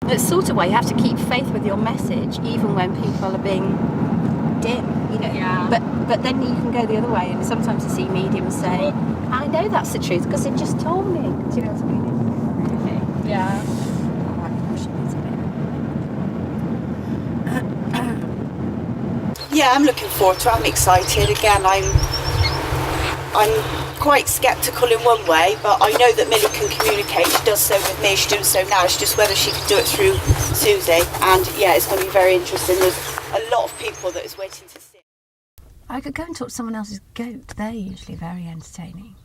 It's sort of why you have to keep faith with your message, even when people are being dim, you know. Yeah. But then you can go the other way, and sometimes I see mediums say, "I know that's the truth because it just told me." Do you know what I mean? Okay. Yeah. Yeah, I'm looking forward to it. I'm excited. Again, I'm quite sceptical in one way, but I know that Millie can communicate. She does so with me, she's doing so now. It's just whether she can do it through Susie. And yeah, it's going to be very interesting. There's a lot of people that is waiting to see. I could go and talk to someone else's goat. They're usually very entertaining.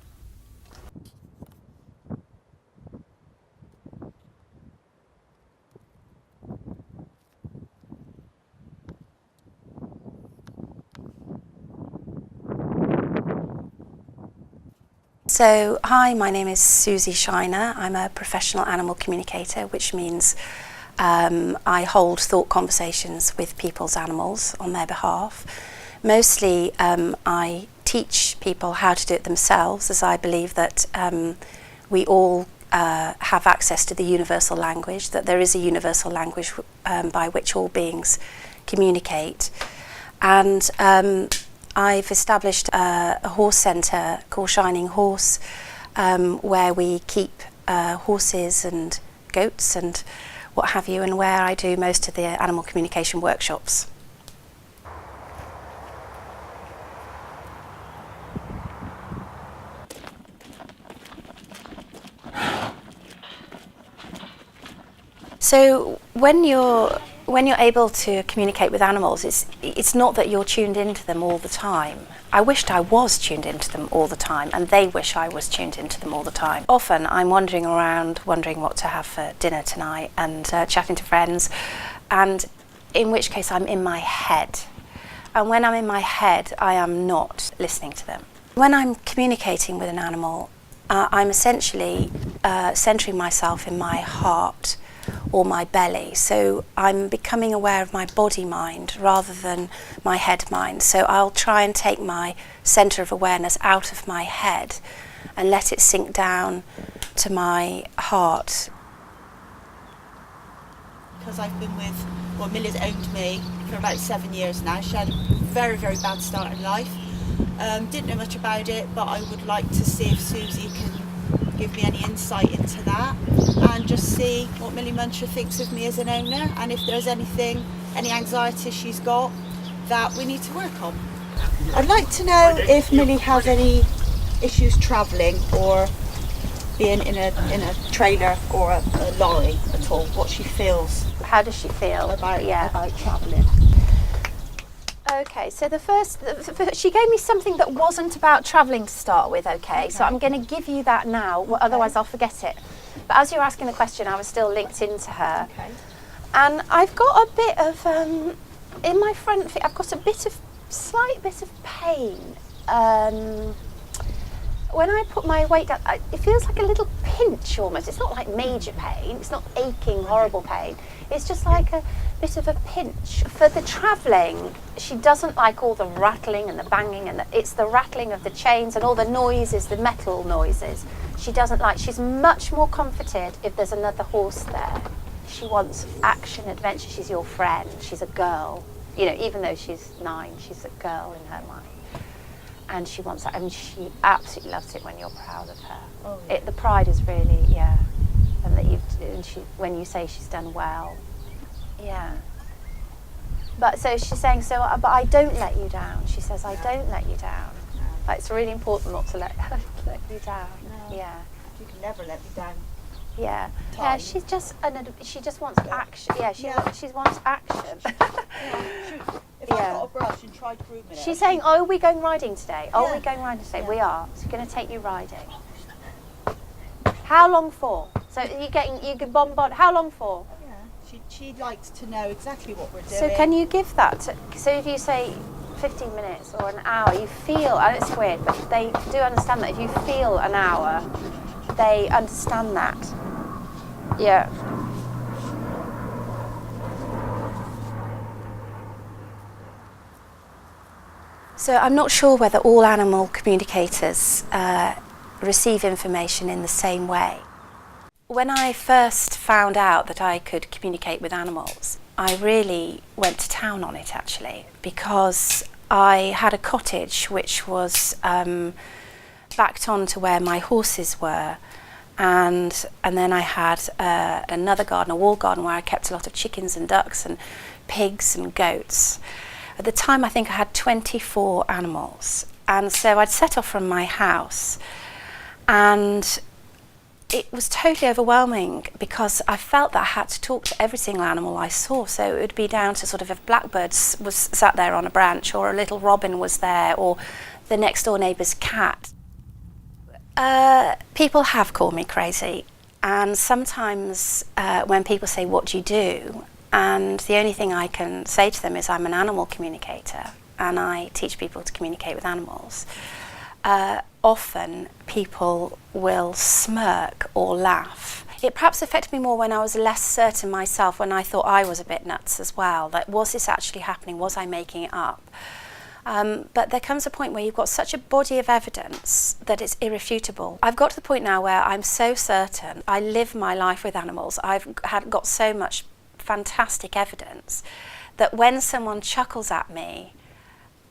So, hi, my name is Susie Shiner. I'm a professional animal communicator, which means I hold thought conversations with people's animals on their behalf. Mostly, I teach people how to do it themselves, as I believe that we all have access to the universal language, that there is a universal language by which all beings communicate. And I've established a horse centre called Shining Horse, where we keep horses and goats and what have you, and where I do most of the animal communication workshops. So when you're able to communicate with animals, it's not that you're tuned into them all the time. I wished I was tuned into them all the time, and they wish I was tuned into them all the time. Often I'm wandering around, wondering what to have for dinner tonight, and chatting to friends, and in which case I'm in my head. And when I'm in my head, I am not listening to them. When I'm communicating with an animal, I'm essentially centering myself in my heart or my belly. So I'm becoming aware of my body mind rather than my head mind. So I'll try and take my centre of awareness out of my head and let it sink down to my heart. Because I've been with, well, Millie's owned me for about 7 years now. She had a very, very bad start in life. Didn't know much about it, but I would like to see if Susie can give me any insight into that and just see what Millie Muncher thinks of me as an owner, and if there's anything, any anxiety she's got that we need to work on. I'd like to know if Millie has any issues travelling or being in a trailer or a lorry at all, what she feels. How does she feel about travelling? Okay, so the first, she gave me something that wasn't about travelling to start with, okay? So I'm going to give you that now, otherwise I'll forget it. But as you were asking the question, I was still linked into her. Okay. And I've got a bit of, in my front feet, I've got a slight bit of pain. When I put my weight down, it feels like a little pinch almost. It's not like major pain, it's not aching, horrible pain. It's just like a bit of a pinch. For the travelling, she doesn't like all the rattling and the banging, and it's the rattling of the chains and all the noises, the metal noises. She doesn't like, she's much more comforted if there's another horse there. She wants action, adventure, she's your friend, she's a girl. You know, even though she's 9, she's a girl in her mind. And she wants that, and she absolutely loves it when you're proud of her. Oh, yeah. The pride is really, yeah. And that when you say she's done well, yeah. But so she's saying, but I don't let you down. She says, I don't let you down. Like, it's really important not to let you down. No. Yeah. You can never let me down. Yeah. Time. Yeah. She just wants action. Yeah. She wants action. If I got a brush and tried grooming it. She's saying, "Are we going riding today? Are we going riding today? We are. So we're going to take you riding. How long for? So you can bombard. How long for? Yeah. She likes to know exactly what we're doing. So can you give that? So if you say 15 minutes or an hour, you feel, and it's weird, but they do understand that. If you feel an hour, they understand that. Yeah. So I'm not sure whether all animal communicators receive information in the same way. When I first found out that I could communicate with animals, I really went to town on it actually, because I had a cottage which was backed on to where my horses were, and then I had another garden, a wall garden, where I kept a lot of chickens and ducks and pigs and goats. At the time I think I had 24 animals, and so I'd set off from my house, and it was totally overwhelming because I felt that I had to talk to every single animal I saw. So it would be down to sort of if blackbird was sat there on a branch, or a little robin was there, or the next door neighbour's cat. People have called me crazy, and sometimes when people say, what do you do? And the only thing I can say to them is I'm an animal communicator and I teach people to communicate with animals. Often people will smirk or laugh. It perhaps affected me more when I was less certain myself, when I thought I was a bit nuts as well. That was this actually happening? Was I making it up? But there comes a point where you've got such a body of evidence that it's irrefutable. I've got to the point now where I'm so certain. I live my life with animals. I've got so much fantastic evidence that when someone chuckles at me,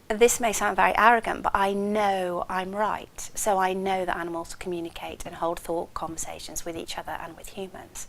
this may sound very arrogant, but I know I'm right. So I know that animals communicate and hold thought conversations with each other and with humans.